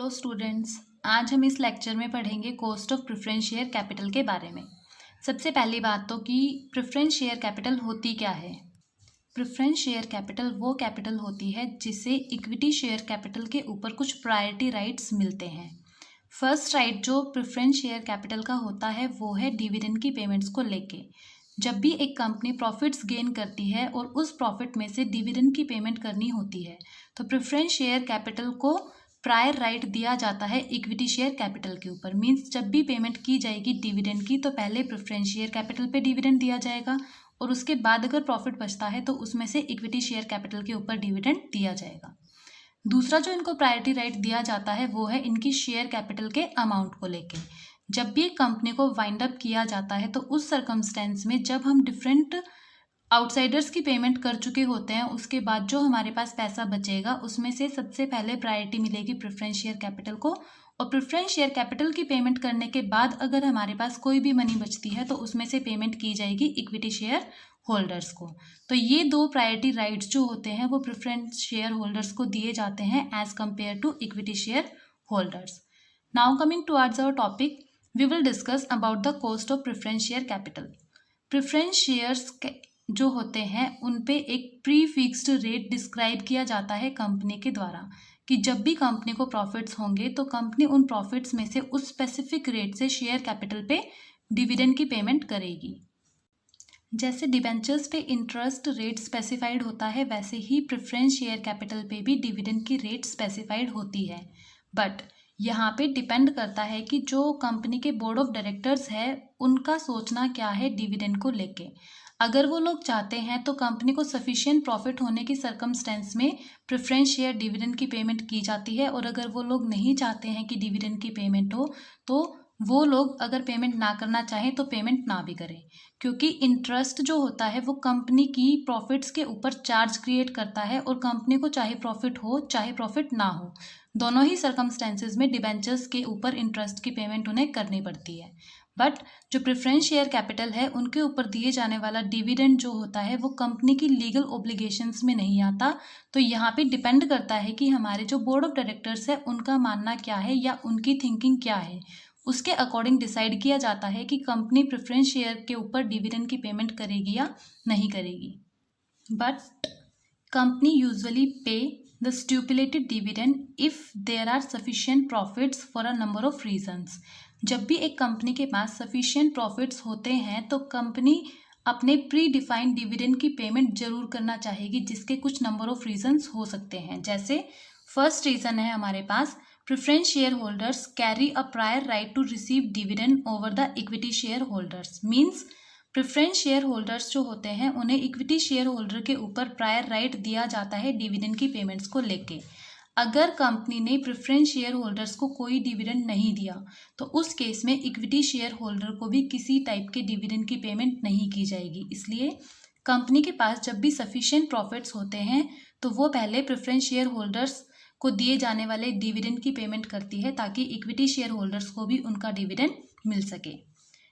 Hello students, आज हम इस लेक्चर में पढ़ेंगे cost of preference share capital के बारे में। सबसे पहली बात तो कि प्रेफरेंस शेयर कैपिटल होती क्या है। प्रेफरेंस शेयर कैपिटल वो कैपिटल होती है जिसे इक्विटी शेयर कैपिटल के ऊपर कुछ प्रायोरिटी राइट्स मिलते हैं। फर्स्ट राइट जो प्रेफरेंस शेयर कैपिटल का होता है वो है डिविडेंड की पेमेंट्स को लेके। जब भी एक कंपनी प्रॉफिट्स गेन करती है और उस प्रॉफिट में से डिविडेंड की पेमेंट करनी होती है तो प्रेफरेंस शेयर कैपिटल को प्रायर राइट दिया जाता है इक्विटी शेयर कैपिटल के ऊपर। मींस जब भी पेमेंट की जाएगी डिविडेंड की तो पहले प्रेफरेंस शेयर कैपिटल पे डिविडेंड दिया जाएगा और उसके बाद अगर प्रॉफिट बचता है तो उसमें से इक्विटी शेयर कैपिटल के ऊपर डिविडेंड दिया जाएगा। दूसरा जो इनको प्रायोरिटी राइट दिया जाता है वो है इनकी शेयर कैपिटल के अमाउंट को लेके। जब भी एक कंपनी को वाइंड अप किया जाता है तो उस सर्कमस्टेंस में जब हम डिफरेंट आउटसाइडर्स की पेमेंट कर चुके होते हैं उसके बाद जो हमारे पास पैसा बचेगा उसमें से सबसे पहले प्रायोरिटी मिलेगी प्रेफरेंस शेयर कैपिटल को। और प्रेफरेंस शेयर कैपिटल की पेमेंट करने के बाद अगर हमारे पास कोई भी मनी बचती है तो उसमें से पेमेंट की जाएगी इक्विटी शेयर होल्डर्स को। तो ये दो प्रायोरिटी राइट्स जो होते हैं वो प्रेफरेंस शेयर होल्डर्स को दिए जाते हैं as compare to equity share holders. Now coming towards our topic, we will discuss about the cost of preference share capital. Preference shares जो होते हैं उन पे एक प्री फिक्स्ड रेट डिस्क्राइब किया जाता है कंपनी के द्वारा कि जब भी कंपनी को प्रॉफिट्स होंगे तो कंपनी उन प्रॉफिट्स में से उस स्पेसिफिक रेट से शेयर कैपिटल पे डिविडेंड की पेमेंट करेगी। जैसे डिबेंचर्स पे इंटरेस्ट रेट स्पेसिफाइड होता है वैसे ही प्रेफरेंस शेयर कैपिटल पे भी डिविडेंड की रेट स्पेसिफाइड होती है। बट यहाँ पे डिपेंड करता है कि जो कंपनी के बोर्ड ऑफ डायरेक्टर्स है उनका सोचना क्या है डिविडेंड को लेके। अगर वो लोग चाहते हैं तो कंपनी को सफिशिएंट प्रॉफिट होने की सर्कमस्टेंस में प्रेफरेंस शेयर डिविडेंड की पेमेंट की जाती है, और अगर वो लोग नहीं चाहते हैं कि डिविडेंड की पेमेंट हो तो वो लोग अगर पेमेंट ना करना चाहें तो पेमेंट ना भी करें, क्योंकि इंटरेस्ट जो होता है वो कंपनी की प्रॉफिट्स के ऊपर चार्ज क्रिएट करता है और कंपनी को चाहे प्रॉफिट हो चाहे प्रॉफिट ना हो दोनों ही सर्कमस्टेंसेज में डिबेंचर्स के ऊपर इंटरेस्ट की पेमेंट उन्हें करनी पड़ती है। बट जो प्रेफरेंस शेयर कैपिटल है उनके ऊपर दिए जाने वाला डिविडेंड जो होता है वो कंपनी की लीगल ऑब्लिगेशंस में नहीं आता। तो यहाँ पे डिपेंड करता है कि हमारे जो बोर्ड ऑफ डायरेक्टर्स है उनका मानना क्या है या उनकी थिंकिंग क्या है, उसके अकॉर्डिंग डिसाइड किया जाता है कि कंपनी प्रेफरेंस शेयर के ऊपर डिविडेंड की पेमेंट करेगी या नहीं करेगी। But company usually pay the stipulated dividend if there are sufficient profits for a number of reasons. जब भी एक कंपनी के पास सफिशिएंट प्रॉफिट्स होते हैं तो कंपनी अपने प्री डिफाइंड डिविडेंड की पेमेंट जरूर करना चाहेगी, जिसके कुछ नंबर ऑफ रीजंस हो सकते हैं। जैसे फर्स्ट रीजन है हमारे पास preference shareholders carry a prior right to receive dividend over the equity share holders. Means preference shareholders जो होते हैं उन्हें इक्विटी शेयर होल्डर के ऊपर प्रायर राइट दिया जाता है डिविडेंड की पेमेंट्स को लेके। अगर कंपनी ने प्रेफरेंस शेयर होल्डर्स को कोई डिविडेंड नहीं दिया तो उस केस में इक्विटी शेयर होल्डर को भी किसी टाइप के डिविडेंड की पेमेंट नहीं की जाएगी। इसलिए कंपनी के पास जब भी सफिशिएंट प्रॉफिट्स होते हैं तो वो पहले प्रेफरेंस शेयर होल्डर्स को दिए जाने वाले डिविडेंड की पेमेंट करती है ताकि इक्विटी शेयर होल्डर्स को भी उनका डिविडेंड मिल सके।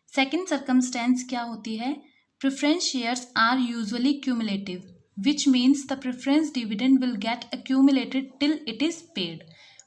सेकेंड सर्कमस्टेंस क्या होती है, preference shares are usually cumulative which means the preference dividend will get accumulated till it is paid।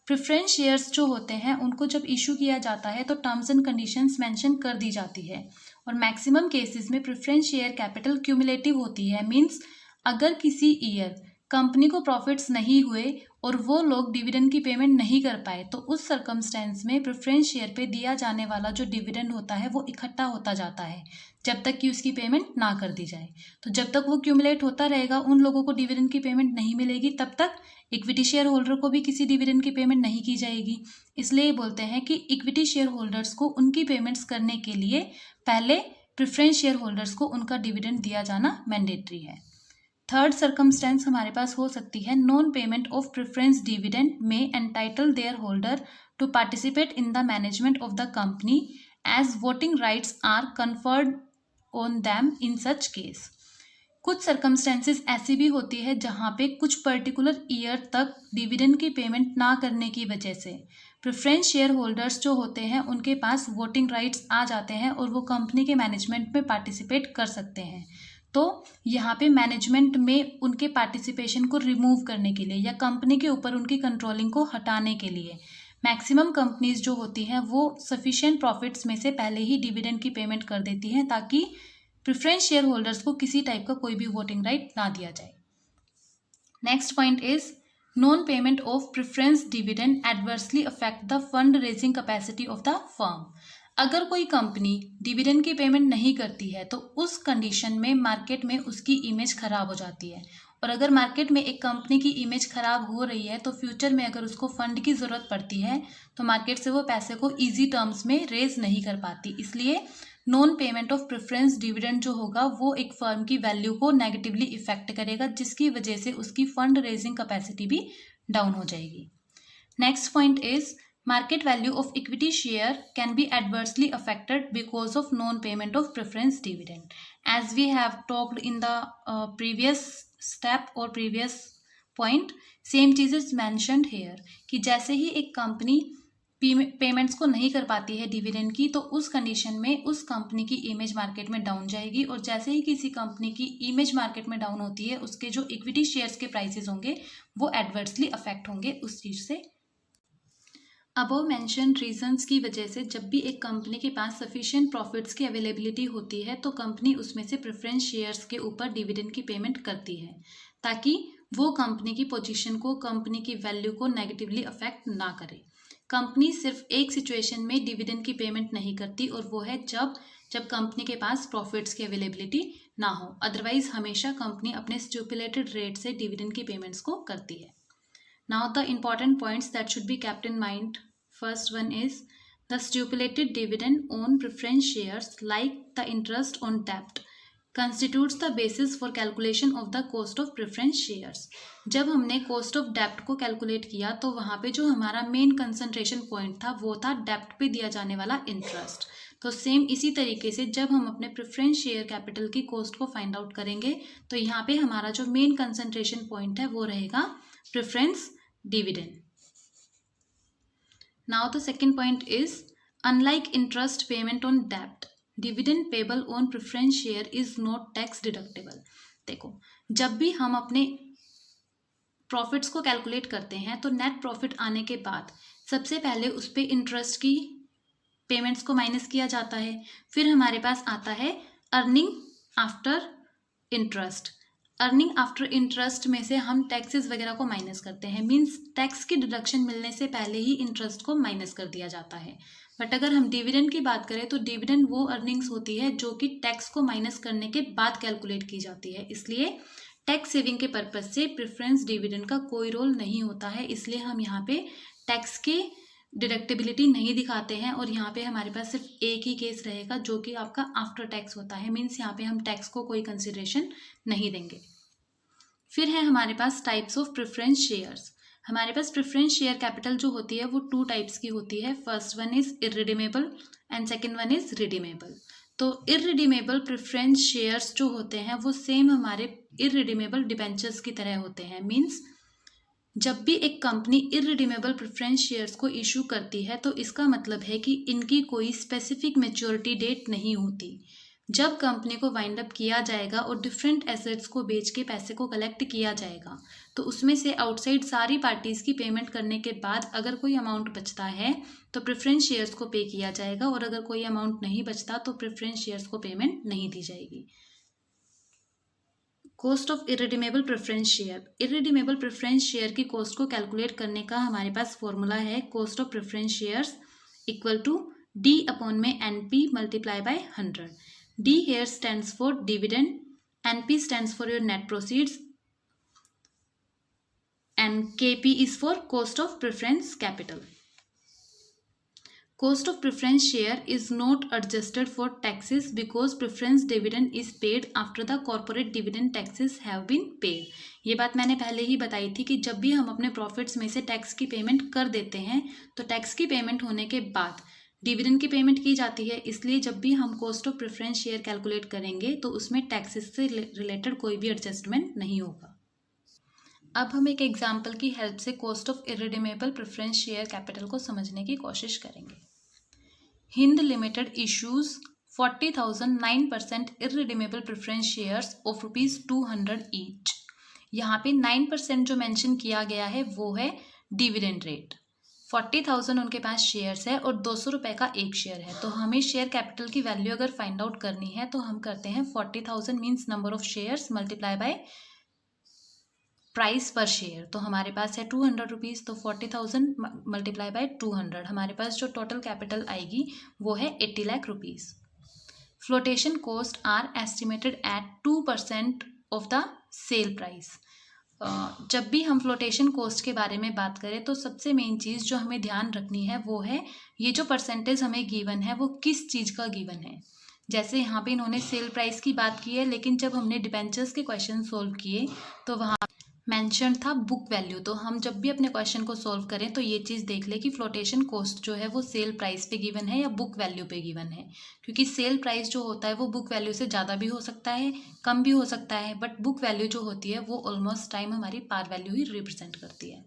Preference shares जो होते हैं उनको जब इशू किया जाता है तो टर्म्स एंड कंडीशंस मेंशन कर दी जाती है और मैक्सिमम केसेस में प्रेफरेंस शेयर कैपिटल क्यूमुलेटिव होती है। मींस अगर किसी ईयर कंपनी को प्रॉफिट्स नहीं हुए और वो लोग डिविडेंड की पेमेंट नहीं कर पाए तो उस सर्कमस्टेंस में प्रेफरेंस शेयर पे दिया जाने वाला जो डिविडेंड होता है वो इकट्ठा होता जाता है जब तक कि उसकी पेमेंट ना कर दी जाए। तो जब तक वो क्यूमुलेट होता रहेगा उन लोगों को डिविडेंड की पेमेंट नहीं मिलेगी, तब तक इक्विटी शेयर होल्डर को भी किसी डिविडेंड की पेमेंट नहीं की जाएगी। इसलिए बोलते हैं कि इक्विटी शेयर होल्डर्स को उनकी पेमेंट्स करने के लिए पहले प्रेफरेंस शेयर होल्डर्स को उनका डिविडेंड दिया जाना मैंडेटरी है। थर्ड सर्कमस्टेंस हमारे पास हो सकती है non payment of preference dividend में entitle their holder to participate in the management of the company as voting rights are conferred on them in such case. कुछ सर्कमस्टेंसेस ऐसी भी होती है जहाँ पे कुछ पर्टिकुलर ईयर तक डिविडेंड की पेमेंट ना करने की वजह से प्रेफरेंस शेयर होल्डर्स जो होते हैं उनके पास वोटिंग राइट्स आ जाते हैं और वो कंपनी के मैनेजमेंट में पार्टिसिपेट कर सकते हैं। तो यहाँ पे मैनेजमेंट में उनके पार्टिसिपेशन को रिमूव करने के लिए या कंपनी के ऊपर उनकी कंट्रोलिंग को हटाने के लिए मैक्सिमम कंपनीज जो होती हैं वो सफिशिएंट प्रॉफिट्स में से पहले ही डिविडेंड की पेमेंट कर देती हैं ताकि प्रेफरेंस शेयर होल्डर्स को किसी टाइप का कोई भी वोटिंग राइट ना दिया जाए। Next point is non payment of preference dividend adversely affect the fund raising capacity of the firm. अगर कोई कंपनी डिविडेंड की पेमेंट नहीं करती है तो उस कंडीशन में मार्केट में उसकी इमेज खराब हो जाती है, और अगर मार्केट में एक कंपनी की इमेज खराब हो रही है तो फ्यूचर में अगर उसको फंड की ज़रूरत पड़ती है तो मार्केट से वो पैसे को ईजी टर्म्स में रेज नहीं कर पाती। इसलिए non payment of preference dividend जो होगा वो एक फर्म की वैल्यू को नेगेटिवली इफेक्ट करेगा, जिसकी वजह से उसकी फंड रेजिंग कैपेसिटी भी डाउन हो जाएगी। Next point is market value of equity share can be adversely affected because of non-payment of preference dividend. As we have talked in the previous step or previous point, same cheese is mentioned here कि जैसे ही एक company payments को नहीं कर पाती है dividend की तो उस कंडीशन में उस कंपनी की इमेज मार्केट में डाउन जाएगी, और जैसे ही किसी कंपनी की इमेज मार्केट में डाउन होती है उसके जो इक्विटी शेयर्स के प्राइसेस होंगे वो एडवर्सली अफेक्ट होंगे उस चीज़ से। अबव मेंशन रीजंस की वजह से जब भी एक कंपनी के पास सफिशिएंट प्रॉफिट्स की अवेलेबिलिटी होती है तो कंपनी उसमें से प्रेफरेंस शेयर्स के ऊपर डिविडेंड की पेमेंट करती है ताकि वो कंपनी की पोजीशन को, कंपनी की वैल्यू को नेगेटिवली अफेक्ट ना करे। कंपनी सिर्फ एक सिचुएशन में डिविडेंड की पेमेंट नहीं करती और वो है जब कंपनी के पास प्रॉफिट्स की अवेलेबिलिटी ना हो, अदरवाइज हमेशा कंपनी अपने स्टिपुलेटेड रेट से डिविडेंड की पेमेंट्स को करती है। Now the important points that should be kept in mind. First one is the stipulated dividend on preference shares, like the interest on debt, constitutes the basis for calculation of the cost of preference shares. जब हमने cost of debt को calculate किया तो वहाँ पे जो हमारा main concentration point था वो था debt पे दिया जाने वाला interest। तो सेम इसी तरीके से जब हम अपने प्रेफरेंस शेयर कैपिटल की कॉस्ट को फाइंड आउट करेंगे तो यहाँ पे हमारा जो मेन कंसंट्रेशन पॉइंट है वो रहेगा preference dividend. Now the second point is unlike interest payment on डेब्ट, dividend payable on preference share is not tax deductible. देखो, जब भी हम अपने प्रॉफिट्स को कैलकुलेट करते हैं तो नेट प्रॉफिट आने के बाद सबसे पहले उस पर इंटरेस्ट की पेमेंट्स को माइनस किया जाता है, फिर हमारे पास आता है earning after interest. Earning after interest में से हम टैक्सेस वगैरह को माइनस करते हैं, मींस टैक्स की डिडक्शन मिलने से पहले ही इंटरेस्ट को माइनस कर दिया जाता है। बट अगर हम डिविडेंड की बात करें तो डिविडेंड वो अर्निंग्स होती है जो कि टैक्स को माइनस करने के बाद कैलकुलेट की जाती है, इसलिए टैक्स सेविंग के पर्पज से प्रेफरेंस डिविडेंड का कोई रोल नहीं होता है, इसलिए हम यहाँ पे टैक्स के डिडक्टिबिलिटी नहीं दिखाते हैं और यहाँ पे हमारे पास सिर्फ एक ही केस रहेगा जो कि आपका आफ्टर टैक्स होता है, मीन्स यहाँ पे हम टैक्स को कोई कंसिडरेशन नहीं देंगे। फिर है हमारे पास टाइप्स ऑफ प्रेफरेंस शेयर्स। हमारे पास प्रेफरेंस शेयर कैपिटल जो होती है वो 2 टाइप्स की होती है। First one is irredeemable and second one is redeemable. तो इररिडीमेबल प्रेफरेंस शेयर्स जो होते हैं वो सेम हमारे इररिडीमेबल डिबेंचर्स की तरह होते हैं, मीन्स जब भी एक कंपनी इररिडीमेबल प्रेफरेंस शेयर्स को इशू करती है तो इसका मतलब है कि इनकी कोई स्पेसिफिक मैच्योरिटी डेट नहीं होती। जब कंपनी को वाइंड अप किया जाएगा और डिफरेंट एसेट्स को बेच के पैसे को कलेक्ट किया जाएगा तो उसमें से आउटसाइड सारी पार्टीज़ की पेमेंट करने के बाद अगर कोई अमाउंट बचता है तो प्रेफरेंस शेयर्स को पे किया जाएगा, और अगर कोई अमाउंट नहीं बचता तो प्रेफरेंस शेयर्स को पेमेंट नहीं दी जाएगी। Cost of irredeemable preference share. Irredeemable preference share की कॉस्ट को कैलकुलेट करने का हमारे पास फॉर्मूला है cost of preference shares equal to d upon में NP multiply by 100। D here stands for dividend, NP stands for your net proceeds, and KP is for cost of preference capital. Cost of preference share is not adjusted for taxes because preference dividend is paid after the corporate dividend taxes have been paid. ये बात मैंने पहले ही बताई थी कि जब भी हम अपने प्रॉफिट्स में से टैक्स की पेमेंट कर देते हैं तो टैक्स की पेमेंट होने के बाद डिविडेंड की पेमेंट की जाती है, इसलिए जब भी हम cost of preference share calculate करेंगे तो उसमें टैक्सेस से रिलेटेड कोई भी एडजस्टमेंट नहीं होगा। अब हम एक एग्जांपल की हेल्प से cost of irredeemable preference share capital को समझने की कोशिश करेंगे। Hind limited issues 40,000 9% irredeemable preference shares of ₹200 each. यहाँ पे 9% जो मेंशन किया गया है वो है डिविडेंड रेट। 40,000 उनके पास शेयर्स है और 200 रुपये का एक शेयर है। तो हमें शेयर कैपिटल की वैल्यू अगर फाइंड आउट करनी है तो हम करते हैं 40,000 means number of shares multiply by price पर शेयर। तो हमारे पास है 200 रुपीज़, तो 40,000 मल्टीप्लाई बाय 200, हमारे पास जो टोटल कैपिटल आएगी वो है 80 lakh rupees. Flotation cost are estimated at 2% of the sale price. जब भी हम फ्लोटेशन कॉस्ट के बारे में बात करें तो सबसे मेन चीज़ जो हमें ध्यान रखनी है वो है ये जो परसेंटेज हमें गिवन है वो किस चीज़ का गिवन है। जैसे यहाँ पे इन्होंने सेल प्राइस की बात की है, लेकिन जब हमने डिबेंचर्स के क्वेश्चन सोल्व किए तो वहाँ मेंशन था बुक वैल्यू। तो हम जब भी अपने क्वेश्चन को सॉल्व करें तो ये चीज़ देख ले कि फ्लोटेशन कॉस्ट जो है वो सेल प्राइस पे गिवन है या बुक वैल्यू पे गिवन है, क्योंकि सेल प्राइस जो होता है वो बुक वैल्यू से ज़्यादा भी हो सकता है, कम भी हो सकता है, बट बुक वैल्यू जो होती है वो ऑलमोस्ट टाइम हमारी पार वैल्यू ही रिप्रेजेंट करती है।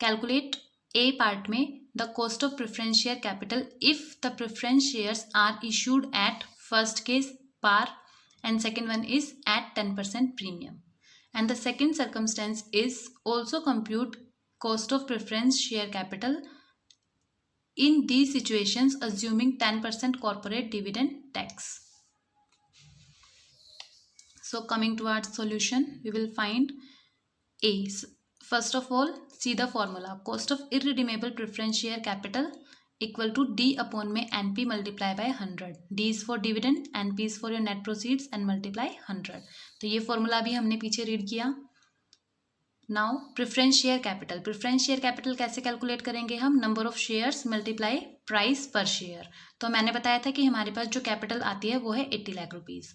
कैलकुलेट ए पार्ट में the cost of preference share capital if the preference shares are issued at first case par and second one is at 10% premium. And the second circumstance is also compute cost of preference share capital in these situations assuming 10% corporate dividend tax. So coming to our solution, we will find A. First of all, see the formula. Cost of irredeemable preference share capital equal to D upon में NP multiply by 100. D is for dividend, NP is for your net proceeds and multiply 100. तो ये formula भी हमने पीछे read किया। Now preference share capital, preference share capital कैसे calculate करेंगे हम? Number of shares multiply price पर शेयर। तो मैंने बताया था कि हमारे पास जो कैपिटल आती है वो है 80 lakh rupees.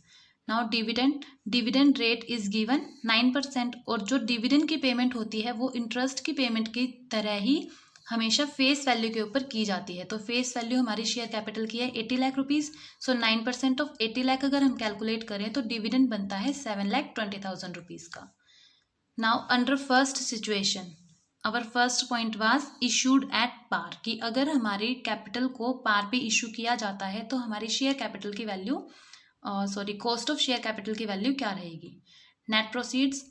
Now dividend, dividend rate is given 9%, और जो डिविडेंड की पेमेंट होती है वो इंटरेस्ट की पेमेंट की तरह ही हमेशा फेस वैल्यू के ऊपर की जाती है। तो फेस वैल्यू हमारी शेयर कैपिटल की है 80 lakh rupees. So 9% of 80 lakh अगर हम कैलकुलेट करें तो डिविडेंड बनता है 7,20,000 रुपीज़ का। Now under first situation our first point was issued at par, कि अगर हमारी कैपिटल को पार पे इशू किया जाता है तो हमारी शेयर कैपिटल की value cost of share capital की वैल्यू क्या रहेगी? Net proceeds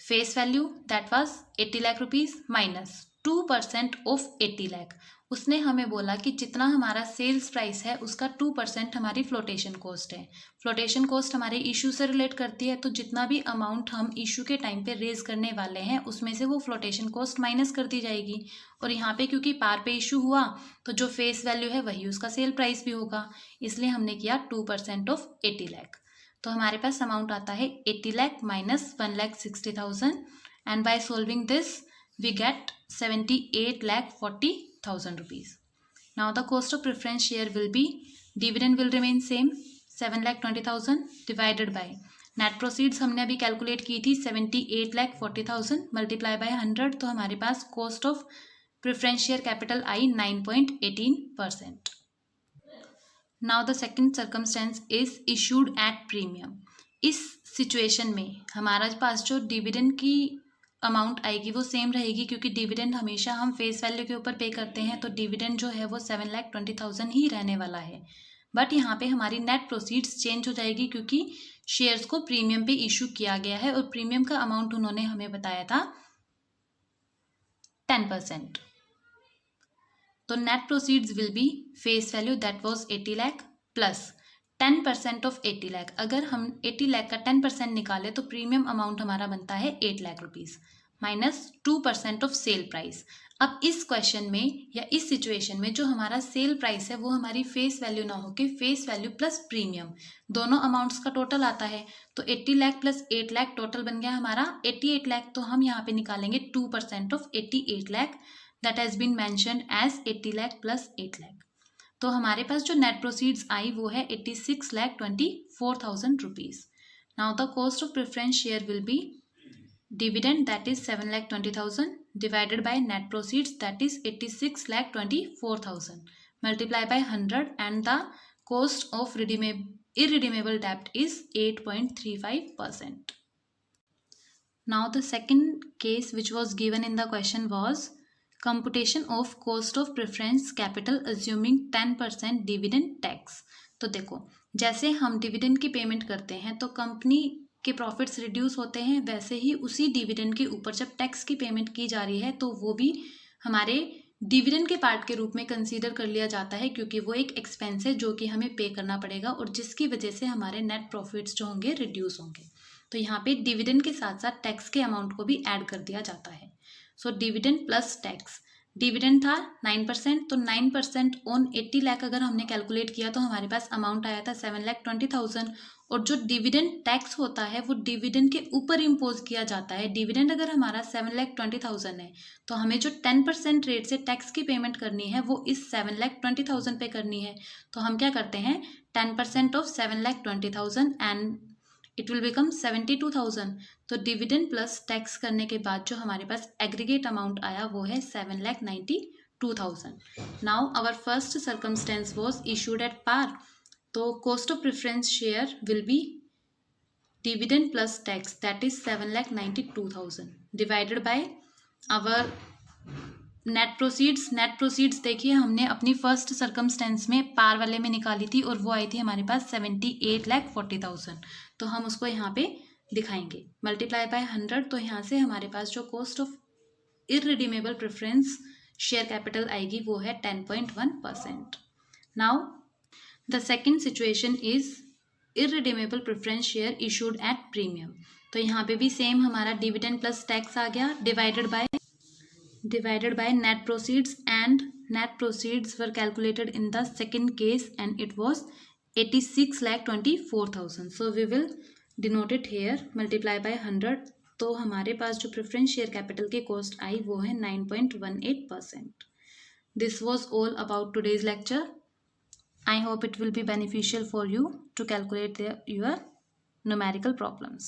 face value that was 80 lakh rupees minus 2% of 80 lakh. उसने हमें बोला कि जितना हमारा सेल्स प्राइस है उसका 2% हमारी फ्लोटेशन कॉस्ट है। फ्लोटेशन कॉस्ट हमारे इशू से रिलेट करती है, तो जितना भी अमाउंट हम इशू के टाइम पे रेज करने वाले हैं उसमें से वो फ्लोटेशन कॉस्ट माइनस कर दी जाएगी। और यहाँ पे क्योंकि पार पे इशू हुआ तो जो फेस वैल्यू है वही उसका सेल प्राइस भी होगा, इसलिए हमने किया 2% ऑफ 80 लाख। तो हमारे पास अमाउंट आता है 80 lakh minus 1,60,000 and by solving this we get 78,40,000 rupees. Now the cost of preference share will be, dividend will remain same 7,20,000 divided by net proceeds हमने अभी कैलकुलेट की थी 78,40,000 मल्टीप्लाई बाय 100, तो हमारे पास cost of preference share capital I 9.18%. Now the second circumstance is issued at premium. इस situation में हमारा पास जो डिविडेंड की अमाउंट आएगी वो सेम रहेगी, क्योंकि डिविडेंड हमेशा हम फेस वैल्यू के ऊपर पे करते हैं, तो डिविडेंड जो है वो 7,20,000 ही रहने वाला है। बट यहाँ पे हमारी नेट प्रोसीड्स चेंज हो जाएगी क्योंकि शेयर्स को प्रीमियम पे इशू किया गया है और प्रीमियम का अमाउंट उन्होंने हमें बताया था 10%। तो net proceeds will be face value that was 80 lakh plus 10% of 80 lakh. अगर हम 80 लाख का 10% निकाले तो प्रीमियम अमाउंट हमारा बनता है 8 lakh rupees minus 2% of sale price. अब इस क्वेश्चन में या इस सिचुएशन में जो हमारा सेल प्राइस है वो हमारी फेस वैल्यू ना होके फेस वैल्यू प्लस प्रीमियम दोनों अमाउंट्स का टोटल आता है। तो 80 लाख प्लस 8 लाख टोटल बन गया हमारा 88 लाख। तो हम यहाँ पे निकालेंगे 2% of 88 lakh that has been mentioned as 80 lakh plus 8 lakh. तो हमारे पास जो नेट प्रोसीड्स आई वो है 86,24,000 rupees. Now the cost of preference share will be dividend that is 7,20,000 divided by net proceeds that is 86,24,000 multiply by 100 and the cost of irredeemable debt is 8.35%. Now the second case which was given in the question was computation of cost of preference capital assuming 10% dividend tax. तो देखो जैसे हम dividend की payment करते हैं तो company के profits reduce होते हैं, वैसे ही उसी डिविडेंड के ऊपर जब टैक्स की पेमेंट की जा रही है तो वो भी हमारे डिविडेंड के पार्ट के रूप में कंसीडर कर लिया जाता है क्योंकि वो एक एक्सपेंस है जो कि हमें पे करना पड़ेगा और जिसकी वजह से हमारे नेट प्रॉफिट्स जो होंगे रिड्यूस होंगे। तो यहाँ पे डिविडेंड के साथ साथ टैक्स के अमाउंट को भी ऐड कर दिया जाता है। So dividend plus tax, dividend था 9%, तो 9% ऑन 80 लाख अगर हमने कैलकुलेट किया तो हमारे पास अमाउंट आया था 7,20,000। और जो डिविडेंड टैक्स होता है वो डिविडेंड के ऊपर इम्पोज किया जाता है। डिविडेंड अगर हमारा 7,20,000 है तो हमें जो 10% रेट से टैक्स की पेमेंट करनी है वो इस 7,20,000 पे करनी है। तो हम क्या करते हैं, 10% of 7,20,000 and it will become 72,000। तो डिविडेंड प्लस टैक्स करने के बाद जो हमारे पास एग्रीगेट अमाउंट आया वो है 7,92,000। Now our first circumstance was issued at par. तो cost of preference share will be dividend plus tax that is 7,92,000 divided by our net proceeds देखिए हमने अपनी फर्स्ट सर्कमस्टेंस में पार वाले में निकाली थी और वो आई थी हमारे पास 78,40,000। तो हम उसको यहाँ पे दिखाएंगे मल्टीप्लाई बाय 100। तो यहाँ से हमारे पास जो cost of irredeemable preference share capital आएगी वो है 10.1%। Now the second situation is irredeemable preference share issued at premium. तो यहाँ पे भी सेम हमारा डिविडेंड प्लस टैक्स आ गया divided by net proceeds, and net proceeds were calculated in the second case and it was 86,24,000. So we will denote it here, multiply by 100। तो हमारे पास जो प्रेफरेंस शेयर कैपिटल की cost आई वो है 9.18%। This was all about today's lecture. I hope it will be beneficial for you to calculate your numerical problems.